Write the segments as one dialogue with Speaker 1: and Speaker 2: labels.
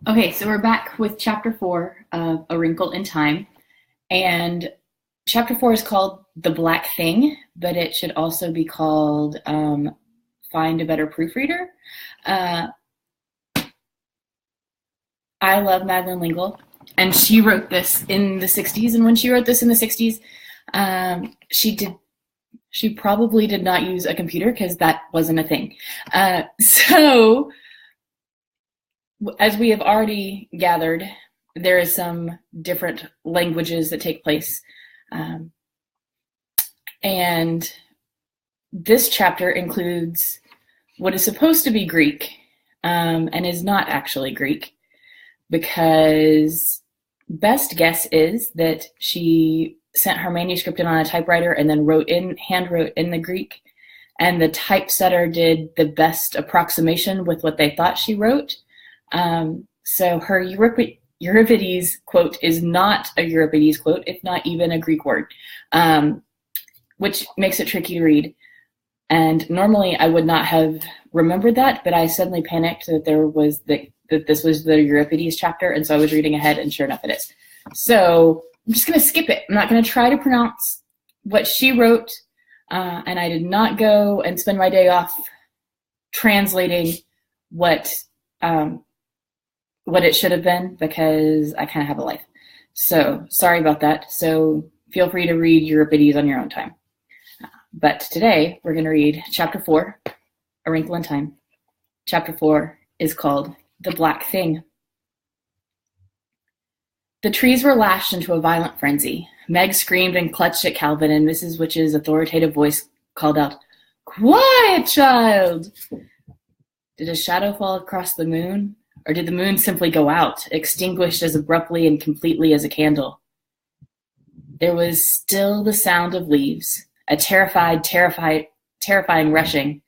Speaker 1: Okay, so we're back with chapter 4 of A Wrinkle in Time. And chapter 4 is called The Black Thing, but it should also be called Find a Better Proofreader. Uh, I love Madeleine L'Engle, and she wrote this in the 60s. And when she wrote this in the 60s, she probably did not use a computer because that wasn't a thing. So as we have already gathered, there is some different languages that take place. And this chapter includes what is supposed to be Greek and is not actually Greek, because best guess is that she sent her manuscript in on a typewriter and then hand wrote in the Greek, and the typesetter did the best approximation with what they thought she wrote. So her Euripides quote is not a Euripides quote. It's not even a Greek word, which makes it tricky to read. And normally I would not have remembered that, but I suddenly panicked that that this was the Euripides chapter, and so I was reading ahead, and sure enough it is. So I'm just going to skip it. I'm not going to try to pronounce what she wrote, and I did not go and spend my day off translating what it should have been, because I kind of have a life. So sorry about that. So feel free to read Euripides on your own time. But today we're going to read chapter 4, A Wrinkle in Time. Chapter 4 is called The Black Thing. The trees were lashed into a violent frenzy. Meg screamed and clutched at Calvin, and Mrs. Witch's authoritative voice called out, "Quiet, child!" Did a shadow fall across the moon? Or did the moon simply go out, extinguished as abruptly and completely as a candle? There was still the sound of leaves, a terrifying rushing.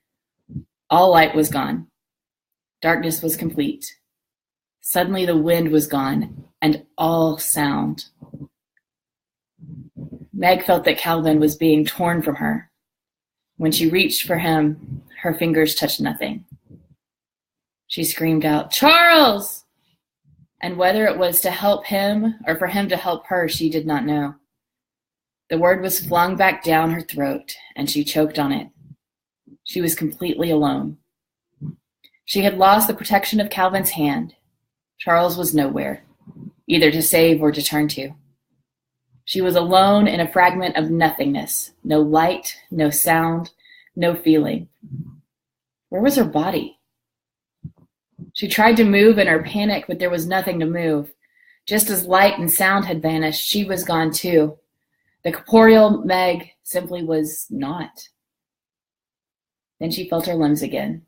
Speaker 1: All light was gone. Darkness was complete. Suddenly the wind was gone, and all sound. Meg felt that Calvin was being torn from her. When she reached for him, her fingers touched nothing. She screamed out, "Charles!" And whether it was to help him or for him to help her, she did not know. The word was flung back down her throat, and she choked on it. She was completely alone. She had lost the protection of Calvin's hand. Charles was nowhere, either to save or to turn to. She was alone in a fragment of nothingness, no light, no sound, no feeling. Where was her body? She tried to move in her panic, but there was nothing to move. Just as light and sound had vanished, she was gone too. The corporeal Meg simply was not. Then she felt her limbs again.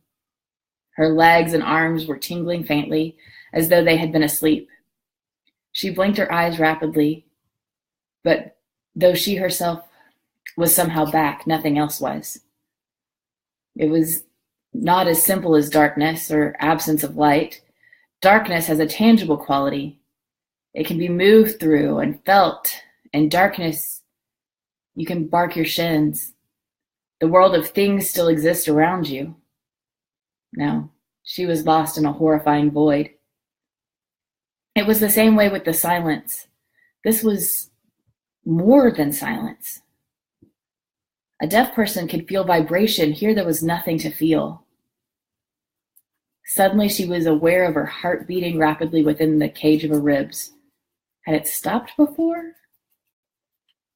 Speaker 1: Her legs and arms were tingling faintly, as though they had been asleep. She blinked her eyes rapidly, but though she herself was somehow back, nothing else was. It was not as simple as darkness or absence of light. Darkness has a tangible quality. It can be moved through and felt. In darkness, you can bark your shins. The world of things still exists around you. No, she was lost in a horrifying void. It was the same way with the silence. This was more than silence. A deaf person could feel vibration. Here there was nothing to feel. Suddenly she was aware of her heart beating rapidly within the cage of her ribs. Had it stopped before?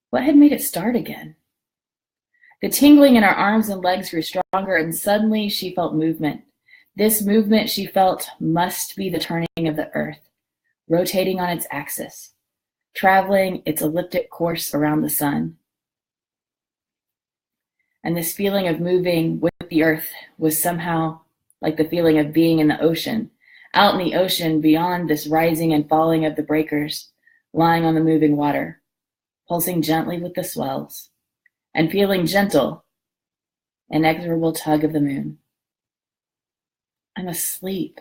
Speaker 1: What had made it start again? The tingling in her arms and legs grew stronger, and suddenly she felt movement. This movement, she felt, must be the turning of the earth, rotating on its axis, traveling its elliptic course around the sun. And this feeling of moving with the earth was somehow like the feeling of being in the ocean, out in the ocean beyond this rising and falling of the breakers, lying on the moving water, pulsing gently with the swells, and feeling gentle, inexorable tug of the moon. I'm asleep.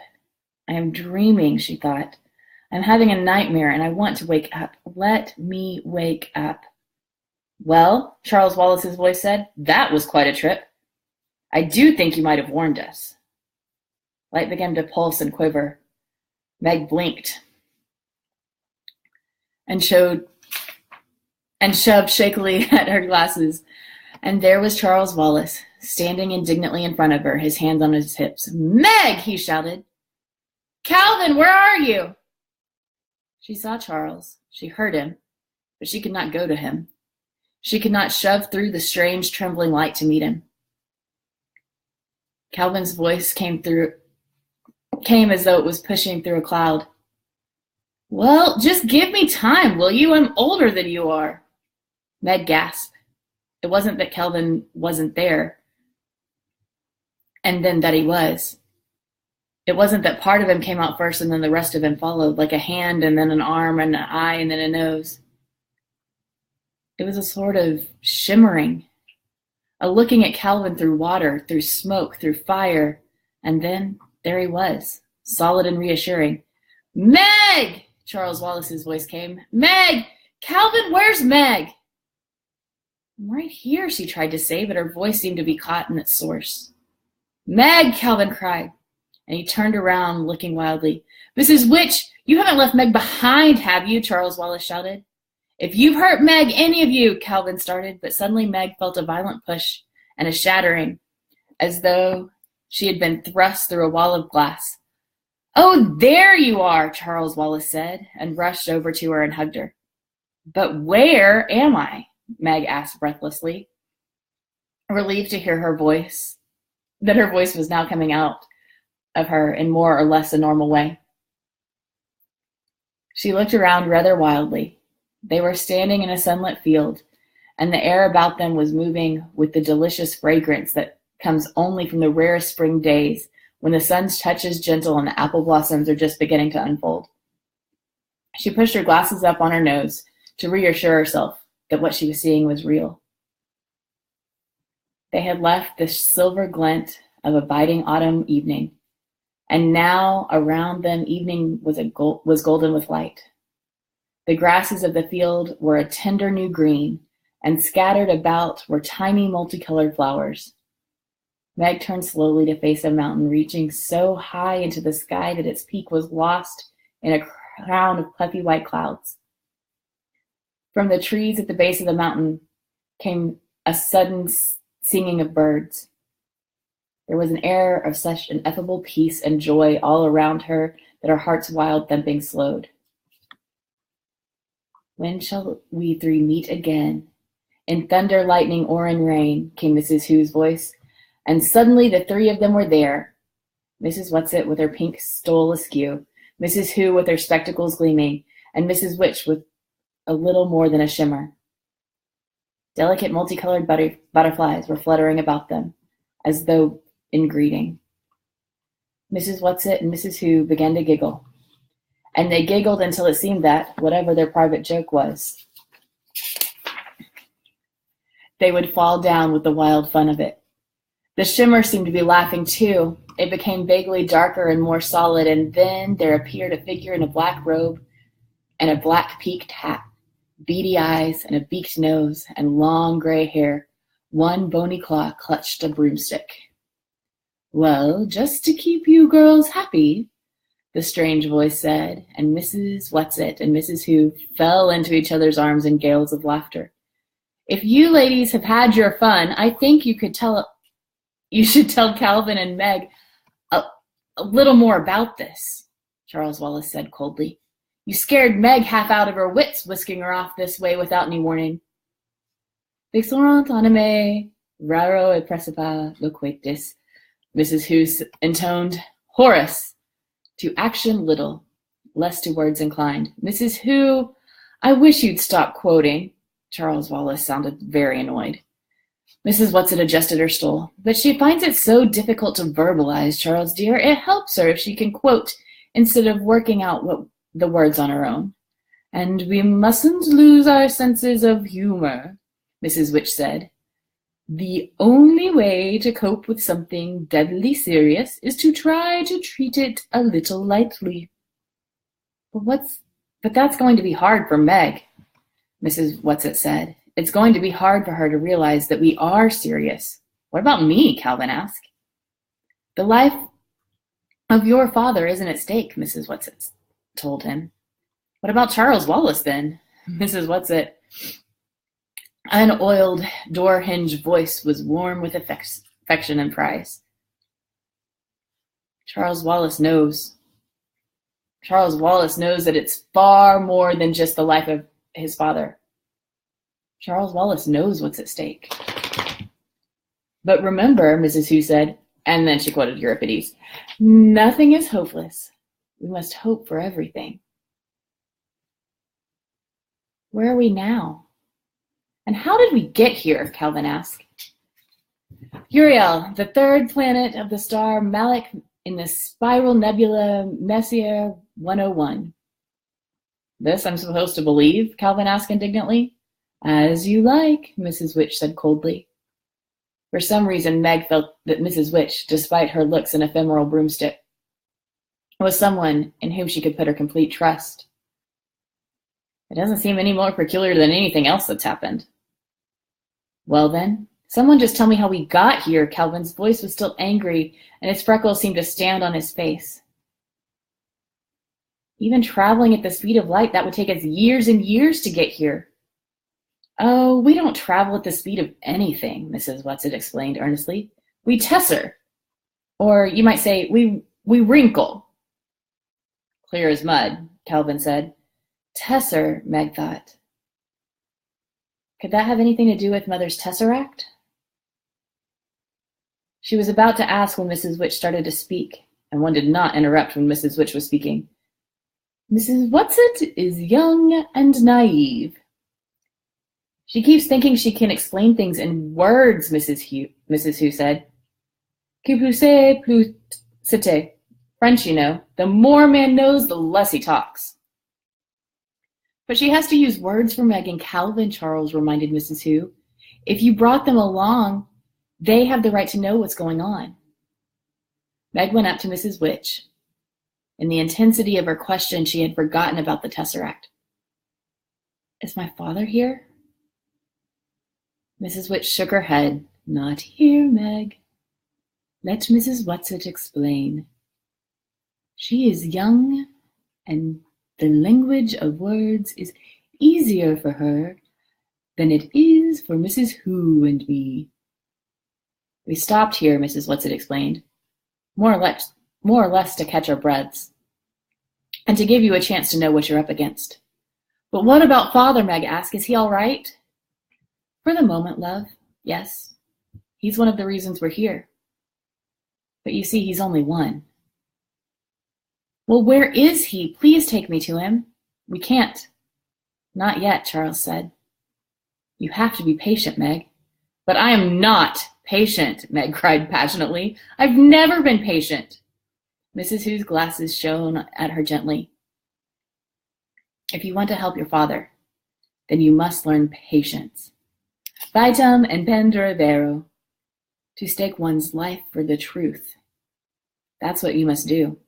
Speaker 1: I am dreaming, she thought. I'm having a nightmare, and I want to wake up. Let me wake up. Well, Charles Wallace's voice said, that was quite a trip. I do think you might have warned us. Light began to pulse and quiver. Meg blinked and shoved shakily at her glasses, and there was Charles Wallace, standing indignantly in front of her, his hands on his hips. "Meg!" he shouted. "Calvin, where are you?" She saw Charles. She heard him, but she could not go to him. She could not shove through the strange, trembling light to meet him. Calvin's voice came as though it was pushing through a cloud. "Well, just give me time, will you? I'm older than you are." Meg gasped. It wasn't that Calvin wasn't there, and then that he was. It wasn't that part of him came out first and then the rest of him followed, like a hand and then an arm and an eye and then a nose. It was a sort of shimmering, a looking at Calvin through water, through smoke, through fire, and then there he was, solid and reassuring. "Meg!" Charles Wallace's voice came. "Meg! Calvin, where's Meg?" "I'm right here," she tried to say, but her voice seemed to be caught in its source. "Meg!" Calvin cried, and he turned around, looking wildly. "Mrs. Witch, you haven't left Meg behind, have you?" Charles Wallace shouted. "If you've hurt Meg, any of you," Calvin started, but suddenly Meg felt a violent push and a shattering, as though she had been thrust through a wall of glass. "Oh, there you are," Charles Wallace said, and rushed over to her and hugged her. "But where am I?" Meg asked breathlessly, relieved to hear that her voice was now coming out of her in more or less a normal way. She looked around rather wildly. They were standing in a sunlit field, and the air about them was moving with the delicious fragrance that comes only from the rarest spring days, when the sun's touch is gentle and the apple blossoms are just beginning to unfold. She pushed her glasses up on her nose to reassure herself that what she was seeing was real. They had left the silver glint of a biting autumn evening, and now around them evening was golden with light. The grasses of the field were a tender new green, and scattered about were tiny multicolored flowers. Meg turned slowly to face a mountain reaching so high into the sky that its peak was lost in a crown of puffy white clouds. From the trees at the base of the mountain came a sudden singing of birds. There was an air of such ineffable peace and joy all around her that her heart's wild thumping slowed. "When shall we three meet again? In thunder, lightning, or in rain," came Mrs. Who's voice, and suddenly the three of them were there. Mrs. Whatsit with her pink stole askew, Mrs. Who with her spectacles gleaming, and Mrs. Witch with a little more than a shimmer. Delicate multicolored butterflies were fluttering about them, as though in greeting. Mrs. Whatsit and Mrs. Who began to giggle, and they giggled until it seemed that, whatever their private joke was, they would fall down with the wild fun of it. The shimmer seemed to be laughing too. It became vaguely darker and more solid, and then there appeared a figure in a black robe and a black peaked hat, beady eyes and a beaked nose and long gray hair. One bony claw clutched a broomstick. "Well, just to keep you girls happy," the strange voice said, and Mrs. Whatsit and Mrs. Who fell into each other's arms in gales of laughter. "If you ladies have had your fun, I think you should tell Calvin and Meg a little more about this," Charles Wallace said coldly. "You scared Meg half out of her wits, whisking her off this way without any warning." "Vixorant anime raro et precipa loquatis," Mrs. Who intoned. "Horace, to action little, less to words inclined." "Mrs. Who, I wish you'd stop quoting." Charles Wallace sounded very annoyed. Mrs. Whatsit adjusted her stole. "But she finds it so difficult to verbalize, Charles dear. It helps her if she can quote instead of working out the words on her own." "And we mustn't lose our senses of humor," Mrs. Witch said. "The only way to cope with something deadly serious is to try to treat it a little lightly." But that's going to be hard for Meg," Mrs. Whatsit said. "It's going to be hard for her to realize that we are serious." "What about me?" Calvin asked. The life of your father isn't at stake, Mrs. Whatsit told him. What about Charles Wallace, then? Mrs. Whatsit unoiled door-hinge voice was warm with affection and prize. Charles Wallace knows. Charles Wallace knows that it's far more than just the life of his father. Charles Wallace knows what's at stake. But remember, Mrs. Who said, and then she quoted Euripides, nothing is hopeless. We must hope for everything. Where are we now? And how did we get here? Calvin asked. Uriel, the third planet of the star Malik in the spiral nebula Messier 101. This I'm supposed to believe? Calvin asked indignantly. As you like, Mrs. Witch said coldly. For some reason, Meg felt that Mrs. Witch, despite her looks and ephemeral broomstick, was someone in whom she could put her complete trust. It doesn't seem any more peculiar than anything else that's happened. Well then, someone just tell me how we got here. Calvin's voice was still angry, and his freckles seemed to stand on his face. Even traveling at the speed of light, that would take us years and years to get here. Oh, we don't travel at the speed of anything, Mrs. Whatsit explained earnestly. We tesser. Or you might say, we wrinkle. Clear as mud, Calvin said. Tesser, Meg thought. Could that have anything to do with Mother's tesseract? She was about to ask when Mrs. Witch started to speak, and one did not interrupt when Mrs. Witch was speaking. Mrs. Whatsit is young and naive. She keeps thinking she can explain things in words, Mrs. Who said. Qui plus sait, plus c'était. French, you know. The more a man knows, the less he talks. But she has to use words for Meg and Calvin, Charles reminded Mrs. Who. If you brought them along, they have the right to know what's going on. Meg went up to Mrs. Witch. In the intensity of her question, she had forgotten about the tesseract. Is my father here? Mrs. Witch shook her head. Not here, Meg. Let Mrs. Whatsit explain. She is young, and the language of words is easier for her than it is for Mrs. Who and me. We stopped here, Mrs. Whatsit explained, more or less to catch our breaths, and to give you a chance to know what you're up against. But what about Father? Meg asked. Is he all right? For the moment, love, yes. He's one of the reasons we're here. But you see, he's only one. Well, where is he? Please take me to him. We can't. Not yet, Charles said. You have to be patient, Meg. But I am not patient, Meg cried passionately. I've never been patient. Mrs. Who's glasses shone at her gently. If you want to help your father, then you must learn patience. Vitam and pendere vero. To stake one's life for the truth. That's what you must do.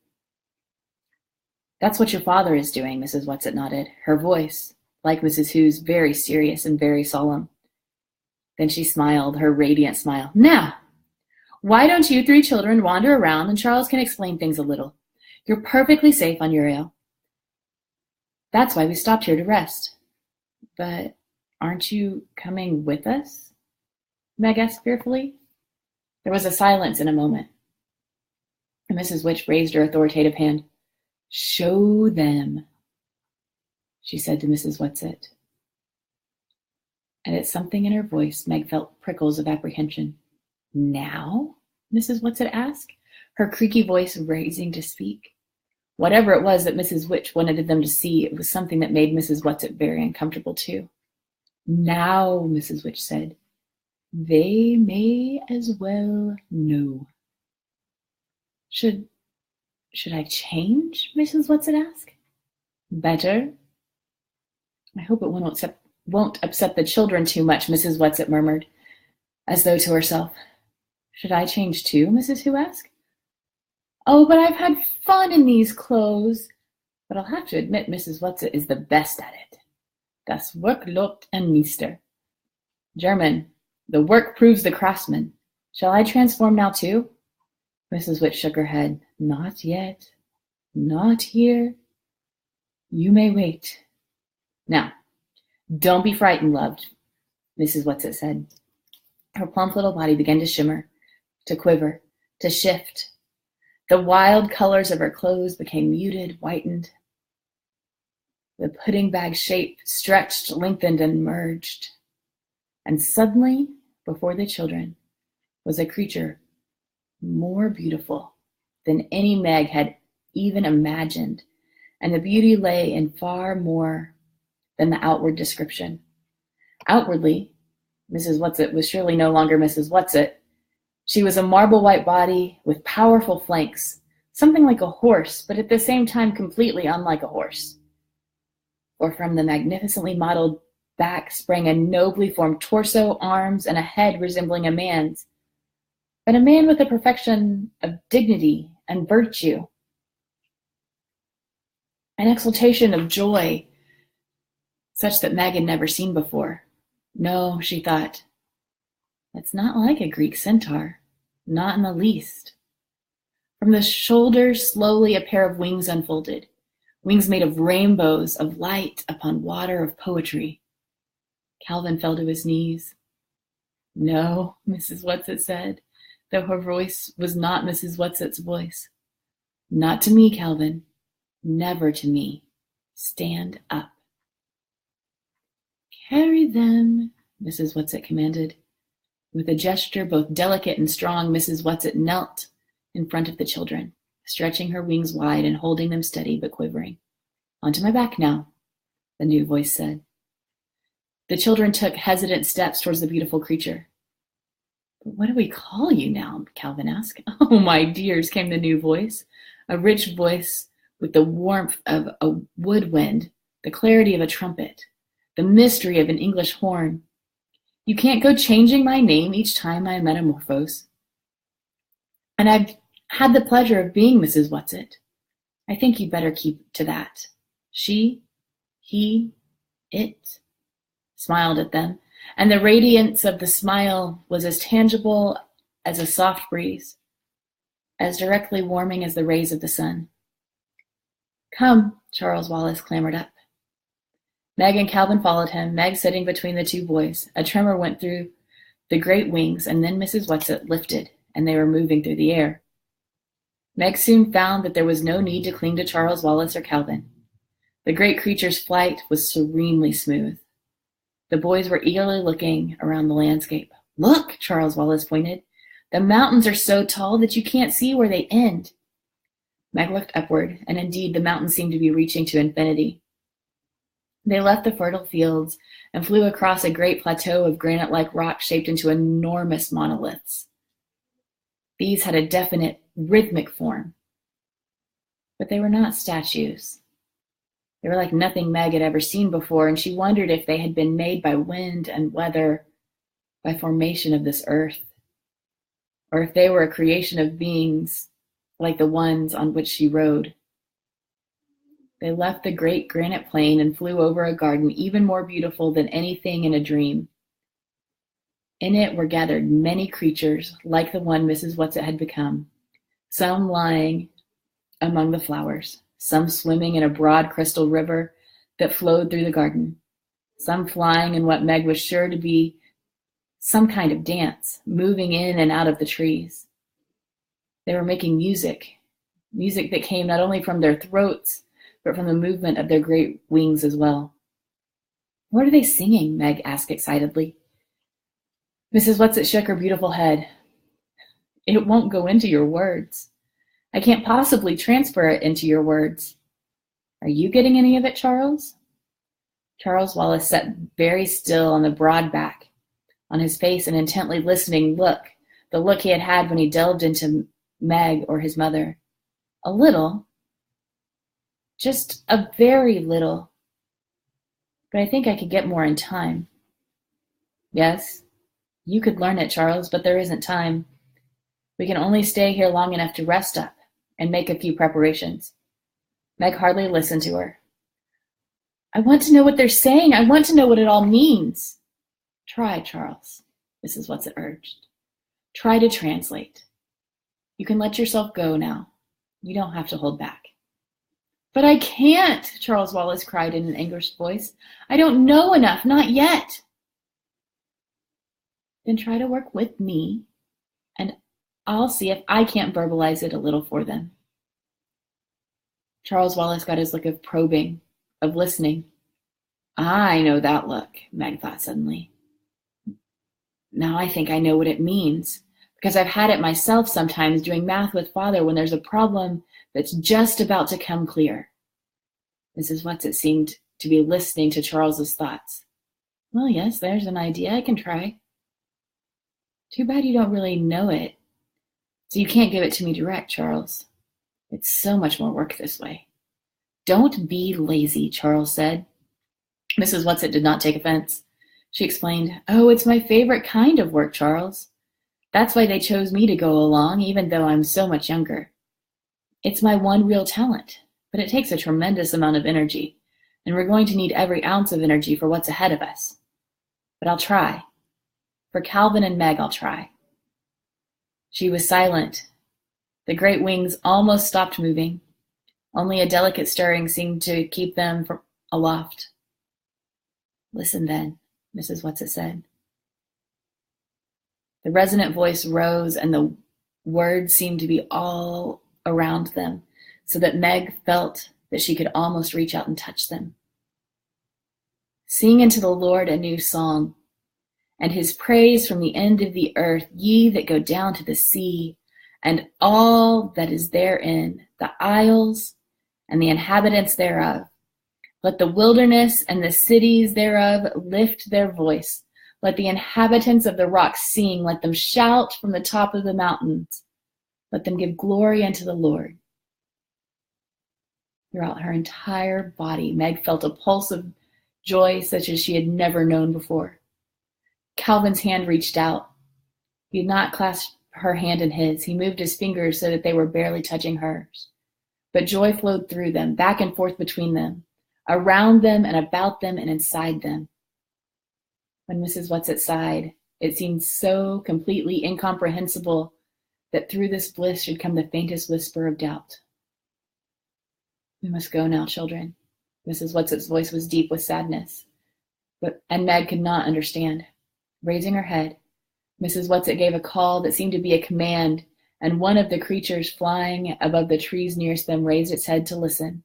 Speaker 1: That's what your father is doing, Mrs. Whatsit nodded, her voice, like Mrs. Who's, very serious and very solemn. Then she smiled, her radiant smile. Now, why don't you three children wander around and Charles can explain things a little? You're perfectly safe on Uriel. That's why we stopped here to rest. But aren't you coming with us? Meg asked fearfully. There was a silence in a moment. And Mrs. Witch raised her authoritative hand. Show them, she said to Mrs. Whatsit. And at something in her voice, Meg felt prickles of apprehension. Now? Mrs. Whatsit asked, her creaky voice raising to speak. Whatever it was that Mrs. Witch wanted them to see, it was something that made Mrs. Whatsit very uncomfortable too. Now, Mrs. Witch said, they may as well know. Should I change? Mrs. Whatsit asked. Better. I hope it won't upset the children too much, Mrs. Whatsit murmured, as though to herself. Should I change too? Mrs. Who asked. Oh, but I've had fun in these clothes. But I'll have to admit Mrs. Whatsit is the best at it. Das Werk lobt ein Meister. German. The work proves the craftsman. Shall I transform now too? Mrs. Witt shook her head. Not yet. Not here. You may wait. Now, don't be frightened, loved, Mrs. Whatsit said. Her plump little body began to shimmer, to quiver, to shift. The wild colors of her clothes became muted, whitened. The pudding bag shape stretched, lengthened, and merged. And suddenly, before the children, was a creature more beautiful than any Meg had even imagined, and the beauty lay in far more than the outward description. Outwardly, Mrs. Whatsit was surely no longer Mrs. Whatsit. She was a marble-white body with powerful flanks, something like a horse, but at the same time completely unlike a horse. For from the magnificently modeled back sprang a nobly formed torso, arms, and a head resembling a man's, but a man with a perfection of dignity and virtue, an exultation of joy such that Meg had never seen before. No, she thought, that's not like a Greek centaur, not in the least. From the shoulders, slowly a pair of wings unfolded, wings made of rainbows of light upon water of poetry. Calvin fell to his knees. No, Mrs. Whatsit said, though her voice was not Mrs. Whatsit's voice. Not to me, Calvin. Never to me. Stand up. Carry them, Mrs. Whatsit commanded. With a gesture both delicate and strong, Mrs. Whatsit knelt in front of the children, stretching her wings wide and holding them steady but quivering. Onto my back now, the new voice said. The children took hesitant steps towards the beautiful creature. But what do we call you now? Calvin asked. Oh, my dears, came the new voice, a rich voice with the warmth of a woodwind, the clarity of a trumpet, the mystery of an English horn. You can't go changing my name each time I metamorphose. And I've had the pleasure of being Mrs. Whatsit. I think you'd better keep to that. She, he, it smiled at them, and the radiance of the smile was as tangible as a soft breeze, as directly warming as the rays of the sun. Come, Charles Wallace clambered up. Meg and Calvin followed him, Meg sitting between the two boys. A tremor went through the great wings, and then Mrs. Whatsit lifted, and they were moving through the air. Meg soon found that there was no need to cling to Charles Wallace or Calvin. The great creature's flight was serenely smooth. The boys were eagerly looking around the landscape. Look, Charles Wallace pointed. The mountains are so tall that you can't see where they end. Meg looked upward, and indeed the mountains seemed to be reaching to infinity. They left the fertile fields and flew across a great plateau of granite-like rock shaped into enormous monoliths. These had a definite, rhythmic form, but they were not statues. They were like nothing Meg had ever seen before, and she wondered if they had been made by wind and weather, by formation of this earth, or if they were a creation of beings like the ones on which she rode. They left the great granite plain and flew over a garden even more beautiful than anything in a dream. In it were gathered many creatures like the one Mrs. Whatsit had become, some lying among the flowers, some swimming in a broad crystal river that flowed through the garden, some flying in what Meg was sure to be some kind of dance, moving in and out of the trees. They were making music that came not only from their throats, but from the movement of their great wings as well. What are they singing? Meg asked excitedly. Mrs. Whatsit shook her beautiful head. It won't go into your words. I can't possibly transfer it into your words. Are you getting any of it, Charles? Charles Wallace sat very still on the broad back, on his face an intently listening look, the look he had had when he delved into Meg or his mother. A little, just a very little, but I think I could get more in time. Yes, you could learn it, Charles, but there isn't time. We can only stay here long enough to rest up and make a few preparations. Meg hardly listened to her. I want to know what they're saying. I want to know what it all means. Try, Charles, Mrs. Whatsit urged. Try to translate. You can let yourself go now. You don't have to hold back. But I can't, Charles Wallace cried in an anguished voice. I don't know enough, not yet. Then try to work with me, and I'll see if I can't verbalize it a little for them. Charles Wallace got his look of probing, of listening. I know that look, Meg thought suddenly. Now I think I know what it means, because I've had it myself sometimes doing math with Father when there's a problem that's just about to come clear. Mrs. Whatsit seemed to be listening to Charles's thoughts. Well, yes, there's an idea. I can try. Too bad you don't really know it, so you can't give it to me direct, Charles. It's so much more work this way. Don't be lazy, Charles said. Mrs. Whatsit did not take offense. She explained, Oh, it's my favorite kind of work, Charles. That's why they chose me to go along, even though I'm so much younger. It's my one real talent, but it takes a tremendous amount of energy, and we're going to need every ounce of energy for what's ahead of us. But I'll try. For Calvin and Meg, I'll try. She was silent. The great wings almost stopped moving. Only a delicate stirring seemed to keep them aloft. Listen then, Mrs. Whatsit said. The resonant voice rose, and the words seemed to be all around them, so that Meg felt that she could almost reach out and touch them. Sing unto the Lord a new song, and his praise from the end of the earth, ye that go down to the sea, and all that is therein, the isles and the inhabitants thereof. Let the wilderness and the cities thereof lift their voice. Let the inhabitants of the rocks sing. Let them shout from the top of the mountains. Let them give glory unto the Lord. Throughout her entire body, Meg felt a pulse of joy such as she had never known before. Calvin's hand reached out. He had not clasped her hand in his. He moved his fingers so that they were barely touching hers. But joy flowed through them, back and forth between them, around them and about them and inside them. When Mrs. Whatsit sighed, it seemed so completely incomprehensible that through this bliss should come the faintest whisper of doubt. We must go now, children. Mrs. Whatsit's voice was deep with sadness, and Meg could not understand. Raising her head, Mrs. Whatsit gave a call that seemed to be a command, and one of the creatures flying above the trees nearest them raised its head to listen,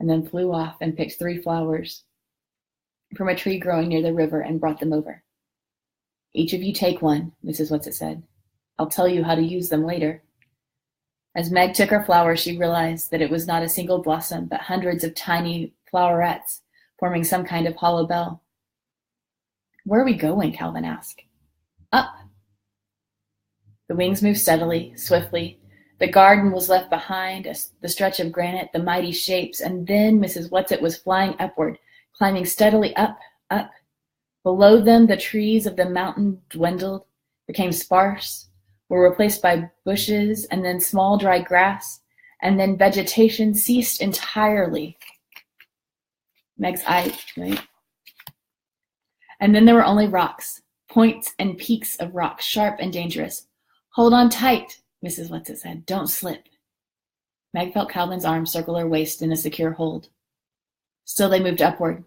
Speaker 1: and then flew off and picked 3 flowers from a tree growing near the river and brought them over. Each of you take one, Mrs. Whatsit said. I'll tell you how to use them later. As Meg took her flowers, she realized that it was not a single blossom, but hundreds of tiny flowerets forming some kind of hollow bell. Where are we going? Calvin asked. Up. The wings moved steadily, swiftly. The garden was left behind, the stretch of granite, the mighty shapes, and then Mrs. Whatsit was flying upward, climbing steadily up, up. Below them, the trees of the mountain dwindled, became sparse, were replaced by bushes, and then small dry grass, and then vegetation ceased entirely. Meg's eyes, right? And then there were only rocks, points and peaks of rock, sharp and dangerous. Hold on tight, Mrs. Whatsit said. Don't slip. Meg felt Calvin's arm circle her waist in a secure hold. Still they moved upward.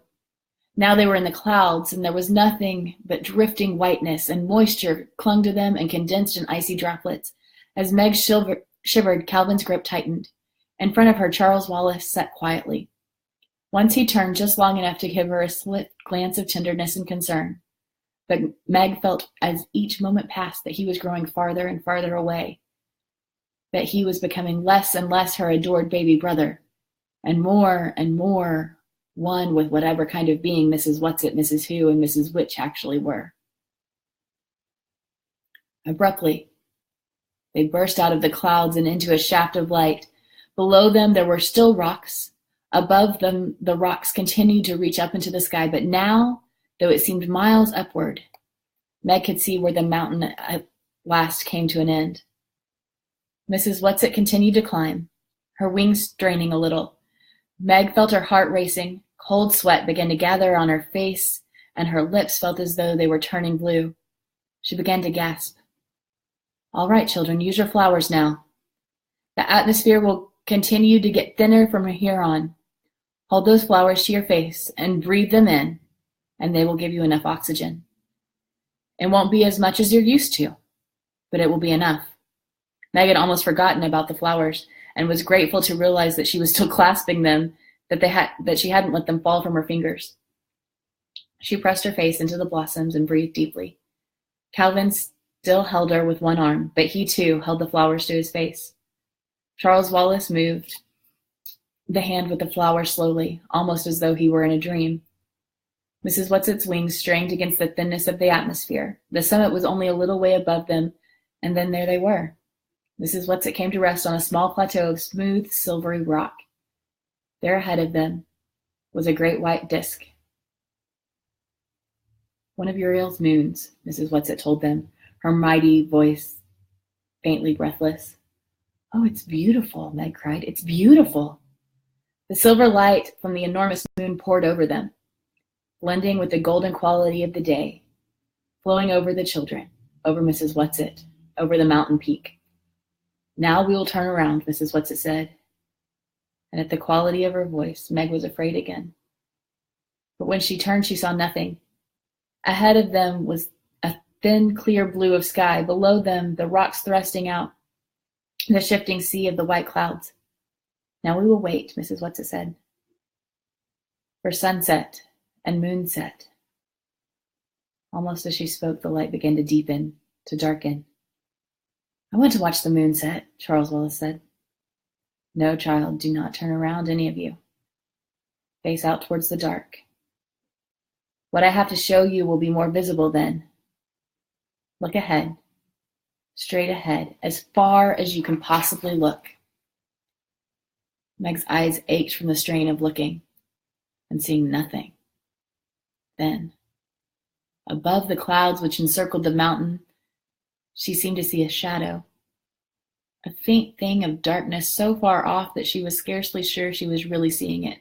Speaker 1: Now they were in the clouds, and there was nothing but drifting whiteness, and moisture clung to them and condensed in icy droplets. As Meg shivered, Calvin's grip tightened. In front of her, Charles Wallace sat quietly. Once he turned just long enough to give her a swift glance of tenderness and concern. But Meg felt as each moment passed that he was growing farther and farther away, that he was becoming less and less her adored baby brother, and more one with whatever kind of being Mrs. Whatsit, Mrs. Who, and Mrs. Which actually were. Abruptly, they burst out of the clouds and into a shaft of light. Below them there were still rocks. Above them the rocks continued to reach up into the sky, but now, though it seemed miles upward, Meg could see where the mountain at last came to an end. Mrs. Whatsit continued to climb, her wings straining a little. Meg felt her heart racing. Cold sweat began to gather on her face, and her lips felt as though they were turning blue. She began to gasp. All right, children, use your flowers now. The atmosphere will continue to get thinner from here on. Hold those flowers to your face and breathe them in, and they will give you enough oxygen. It won't be as much as you're used to, but it will be enough. Meg had almost forgotten about the flowers and was grateful to realize that she was still clasping them, that she hadn't let them fall from her fingers. She pressed her face into the blossoms and breathed deeply. Calvin still held her with one arm, but he too held the flowers to his face. Charles Wallace moved the hand with the flower slowly, almost as though he were in a dream. Mrs. Whatsit's wings strained against the thinness of the atmosphere. The summit was only a little way above them, and then there they were. Mrs. Whatsit came to rest on a small plateau of smooth, silvery rock. There ahead of them was a great white disk. One of Uriel's moons, Mrs. Whatsit told them, her mighty voice faintly breathless. Oh, it's beautiful, Meg cried. It's beautiful. The silver light from the enormous moon poured over them, blending with the golden quality of the day, flowing over the children, over Mrs. Whatsit, over the mountain peak. Now we will turn around, Mrs. Whatsit said. And at the quality of her voice, Meg was afraid again. But when she turned, she saw nothing. Ahead of them was a thin, clear blue of sky. Below them, the rocks thrusting out, the shifting sea of the white clouds. Now we will wait, Mrs. Whatsit said, for sunset and moonset. Almost as she spoke, the light began to deepen, to darken. I want to watch the moon set, Charles Wallace said. No, child, do not turn around, any of you. Face out towards the dark. What I have to show you will be more visible then. Look ahead, straight ahead, as far as you can possibly look. Meg's eyes ached from the strain of looking and seeing nothing. Then, above the clouds which encircled the mountain, she seemed to see a shadow, a faint thing of darkness so far off that she was scarcely sure she was really seeing it.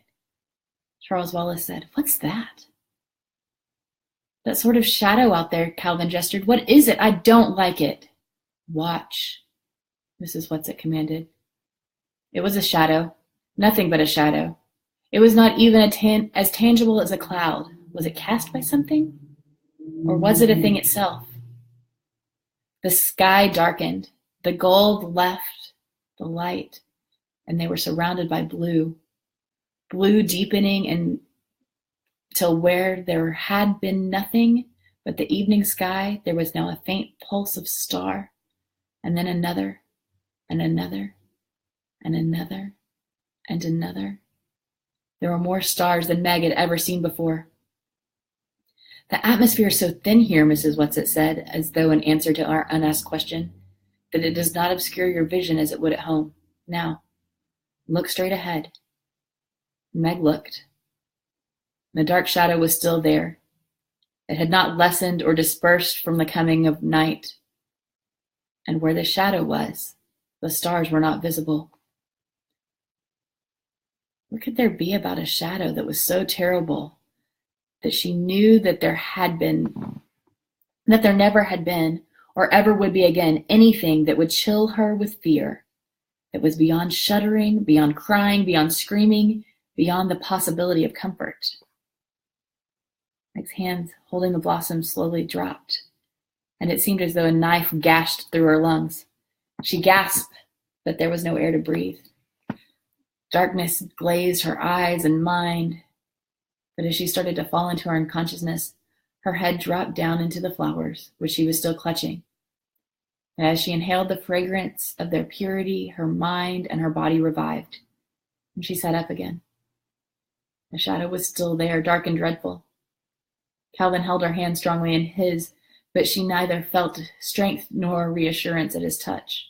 Speaker 1: Charles Wallace said, What's that? That sort of shadow out there, Calvin gestured. What is it? I don't like it. Watch, Mrs. Whatsit commanded. It was a shadow, nothing but a shadow. It was not even as tangible as a cloud. Was it cast by something? Or was it a thing itself? The sky darkened. The gold left the light, and they were surrounded by blue. Blue deepening until where there had been nothing but the evening sky, there was now a faint pulse of star, and then another, and another, and another, and another. There were more stars than Meg had ever seen before. The atmosphere is so thin here, Mrs. Whatsit said, as though in answer to our unasked question, that it does not obscure your vision as it would at home. Now, look straight ahead. Meg looked. The dark shadow was still there. It had not lessened or dispersed from the coming of night. And where the shadow was, the stars were not visible. What could there be about a shadow that was so terrible that she knew that there never had been, or ever would be again, anything that would chill her with fear, that was beyond shuddering, beyond crying, beyond screaming, beyond the possibility of comfort? Meg's hands holding the blossom slowly dropped, and it seemed as though a knife gashed through her lungs. She gasped, but there was no air to breathe. Darkness glazed her eyes and mind, but as she started to fall into her unconsciousness, her head dropped down into the flowers, which she was still clutching. And as she inhaled the fragrance of their purity, her mind and her body revived, and she sat up again. The shadow was still there, dark and dreadful. Calvin held her hand strongly in his, but she neither felt strength nor reassurance at his touch.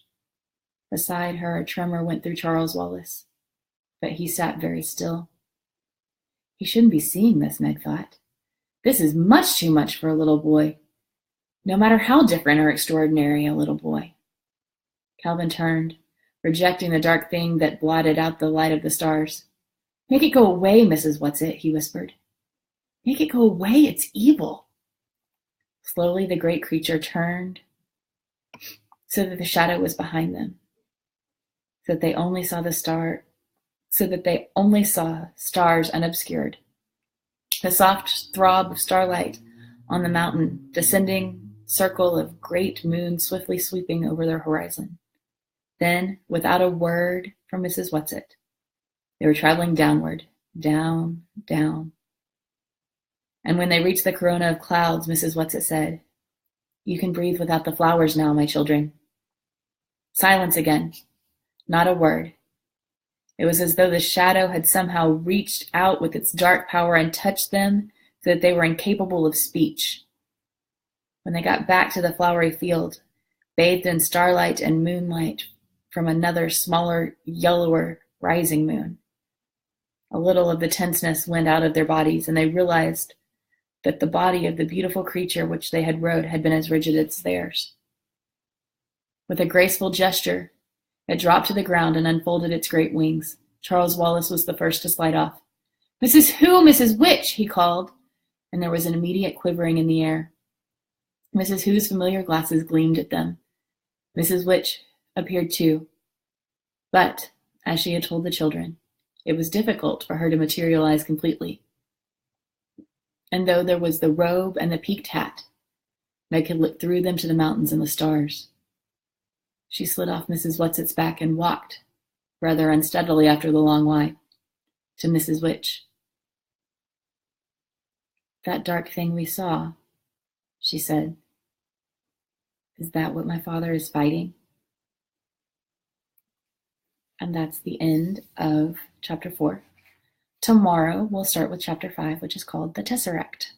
Speaker 1: Beside her, a tremor went through Charles Wallace, but he sat very still. He shouldn't be seeing this, Meg thought. This is much too much for a little boy, no matter how different or extraordinary a little boy. Calvin turned, rejecting the dark thing that blotted out the light of the stars. Make it go away, Mrs. Whatsit, he whispered. Make it go away, it's evil. Slowly the great creature turned so that the shadow was behind them. so that they only saw stars unobscured. The soft throb of starlight on the mountain, descending circle of great moon swiftly sweeping over their horizon. Then, without a word from Mrs. Whatsit, they were traveling downward, down, down. And when they reached the corona of clouds, Mrs. Whatsit said, "You can breathe without the flowers now, my children." Silence again. Not a word. It was as though the shadow had somehow reached out with its dark power and touched them so that they were incapable of speech. When they got back to the flowery field, bathed in starlight and moonlight from another, smaller, yellower, rising moon, a little of the tenseness went out of their bodies, and they realized that the body of the beautiful creature which they had rode had been as rigid as theirs. With a graceful gesture, it dropped to the ground and unfolded its great wings. Charles Wallace was the first to slide off. "Mrs. Who, Mrs. Which?" he called, and there was an immediate quivering in the air. Mrs. Who's familiar glasses gleamed at them. Mrs. Which appeared too. But, as she had told the children, it was difficult for her to materialize completely. And though there was the robe and the peaked hat, they could look through them to the mountains and the stars. She slid off Mrs. Whatsit's back and walked, rather unsteadily after the long lie, to Mrs. Which. "That dark thing we saw," she said, "is that what my father is fighting?" And that's the end of chapter 4. Tomorrow we'll start with chapter 5, which is called The Tesseract.